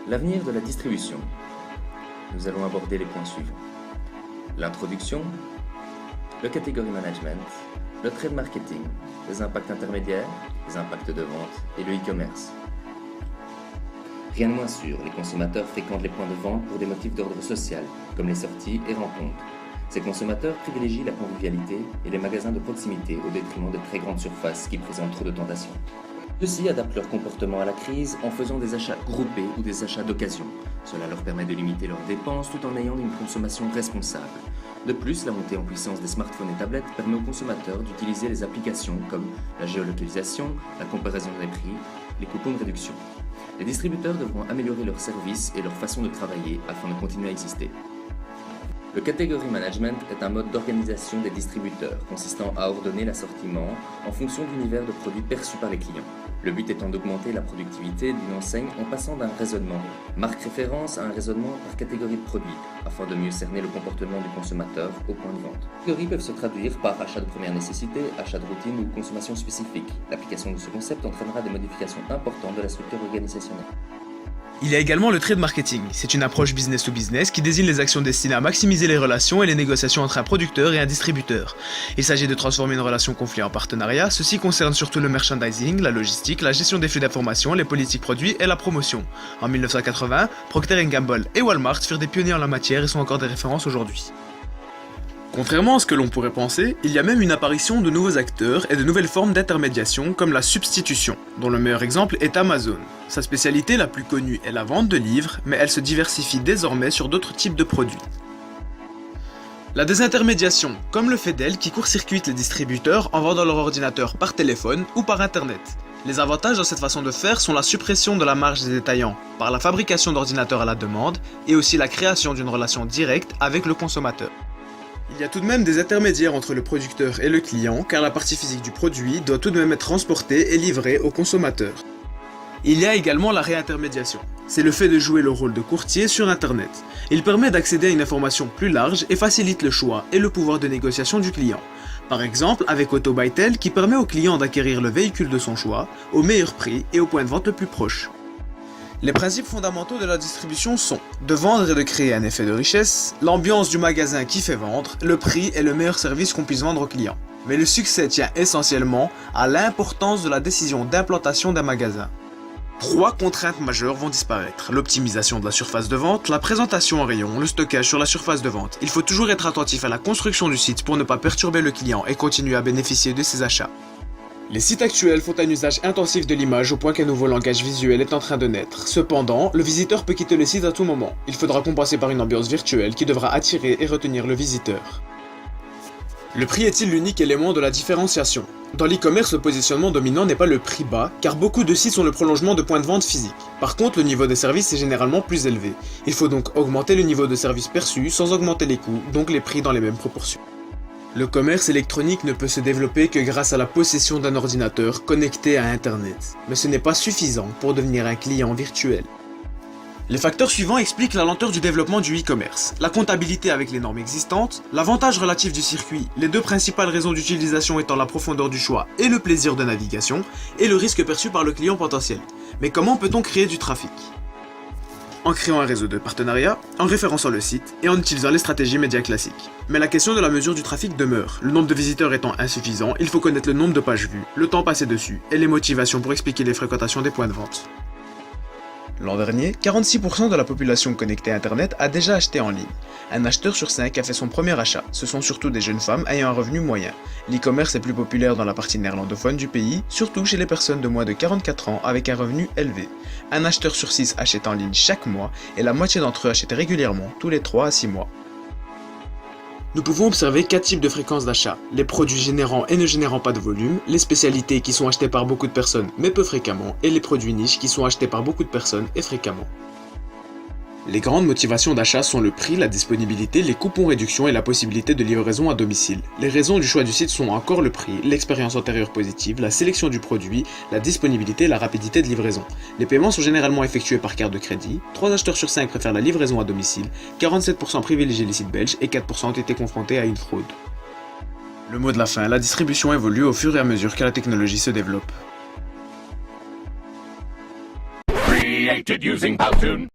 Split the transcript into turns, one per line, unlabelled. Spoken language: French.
L'avenir de la distribution. Nous allons aborder les points suivants. L'introduction, le category management, le trade marketing, les impacts intermédiaires, les impacts de vente et le e-commerce. Rien de moins sûr, les consommateurs fréquentent les points de vente pour des motifs d'ordre social, comme les sorties et rencontres. Ces consommateurs privilégient la convivialité et les magasins de proximité au détriment de très grandes surfaces qui présentent trop de tentations. Ceux-ci adaptent leur comportement à la crise en faisant des achats groupés ou des achats d'occasion. Cela leur permet de limiter leurs dépenses tout en ayant une consommation responsable. De plus, la montée en puissance des smartphones et tablettes permet aux consommateurs d'utiliser les applications comme la géolocalisation, la comparaison des prix, les coupons de réduction. Les distributeurs devront améliorer leurs services et leur façon de travailler afin de continuer à exister. Le category management est un mode d'organisation des distributeurs consistant à ordonner l'assortiment en fonction de l'univers de produits perçus par les clients. Le but étant d'augmenter la productivité d'une enseigne en passant d'un raisonnement marque référence à un raisonnement par catégorie de produits afin de mieux cerner le comportement du consommateur au point de vente. Les catégories peuvent se traduire par achat de première nécessité, achat de routine ou consommation spécifique. L'application de ce concept entraînera des modifications importantes de la structure organisationnelle.
Il y a également le trade marketing. C'est une approche business to business qui désigne les actions destinées à maximiser les relations et les négociations entre un producteur et un distributeur. Il s'agit de transformer une relation conflit en partenariat. Ceci concerne surtout le merchandising, la logistique, la gestion des flux d'informations, les politiques produits et la promotion. En 1980, Procter & Gamble et Walmart furent des pionniers en la matière et sont encore des références aujourd'hui. Contrairement à ce que l'on pourrait penser, il y a même une apparition de nouveaux acteurs et de nouvelles formes d'intermédiation comme la substitution, dont le meilleur exemple est Amazon. Sa spécialité la plus connue est la vente de livres, mais elle se diversifie désormais sur d'autres types de produits. La désintermédiation, comme le fait Dell qui court-circuite les distributeurs en vendant leur ordinateur par téléphone ou par internet. Les avantages de cette façon de faire sont la suppression de la marge des détaillants par la fabrication d'ordinateurs à la demande et aussi la création d'une relation directe avec le consommateur. Il y a tout de même des intermédiaires entre le producteur et le client car la partie physique du produit doit tout de même être transportée et livrée au consommateur. Il y a également la réintermédiation. C'est le fait de jouer le rôle de courtier sur internet. Il permet d'accéder à une information plus large et facilite le choix et le pouvoir de négociation du client. Par exemple avec AutoBytel qui permet au client d'acquérir le véhicule de son choix au meilleur prix et au point de vente le plus proche. Les principes fondamentaux de la distribution sont de vendre et de créer un effet de richesse, l'ambiance du magasin qui fait vendre, le prix et le meilleur service qu'on puisse vendre aux clients. Mais le succès tient essentiellement à l'importance de la décision d'implantation d'un magasin. 3 contraintes majeures vont disparaître. L'optimisation de la surface de vente, la présentation en rayon, le stockage sur la surface de vente. Il faut toujours être attentif à la construction du site pour ne pas perturber le client et continuer à bénéficier de ses achats. Les sites actuels font un usage intensif de l'image au point qu'un nouveau langage visuel est en train de naître. Cependant, le visiteur peut quitter le site à tout moment. Il faudra compenser par une ambiance virtuelle qui devra attirer et retenir le visiteur. Le prix est-il l'unique élément de la différenciation? Dans l'e-commerce, le positionnement dominant n'est pas le prix bas, car beaucoup de sites sont le prolongement de points de vente physiques. Par contre, le niveau de service est généralement plus élevé. Il faut donc augmenter le niveau de service perçu sans augmenter les coûts, donc les prix dans les mêmes proportions. Le commerce électronique ne peut se développer que grâce à la possession d'un ordinateur connecté à Internet. Mais ce n'est pas suffisant pour devenir un client virtuel. Les facteurs suivants expliquent la lenteur du développement du e-commerce. La comptabilité avec les normes existantes, l'avantage relatif du circuit, les 2 principales raisons d'utilisation étant la profondeur du choix et le plaisir de navigation, et le risque perçu par le client potentiel. Mais comment peut-on créer du trafic ? En créant un réseau de partenariats, en référençant le site et en utilisant les stratégies médias classiques. Mais la question de la mesure du trafic demeure. Le nombre de visiteurs étant insuffisant, il faut connaître le nombre de pages vues, le temps passé dessus et les motivations pour expliquer les fréquentations des points de vente. L'an dernier, 46% de la population connectée à Internet a déjà acheté en ligne. Un acheteur sur 5 a fait son premier achat. Ce sont surtout des jeunes femmes ayant un revenu moyen. L'e-commerce est plus populaire dans la partie néerlandophone du pays, surtout chez les personnes de moins de 44 ans avec un revenu élevé. Un acheteur sur 6 achète en ligne chaque mois et la moitié d'entre eux achètent régulièrement, tous les 3 à 6 mois. Nous pouvons observer 4 types de fréquences d'achat. Les produits générant et ne générant pas de volume, les spécialités qui sont achetées par beaucoup de personnes mais peu fréquemment, et les produits niches qui sont achetés par beaucoup de personnes et fréquemment. Les grandes motivations d'achat sont le prix, la disponibilité, les coupons réduction et la possibilité de livraison à domicile. Les raisons du choix du site sont encore le prix, l'expérience antérieure positive, la sélection du produit, la disponibilité et la rapidité de livraison. Les paiements sont généralement effectués par carte de crédit, 3 acheteurs sur 5 préfèrent la livraison à domicile, 47% privilégient les sites belges et 4% ont été confrontés à une fraude. Le mot de la fin, la distribution évolue au fur et à mesure que la technologie se développe.
created using Powtoon.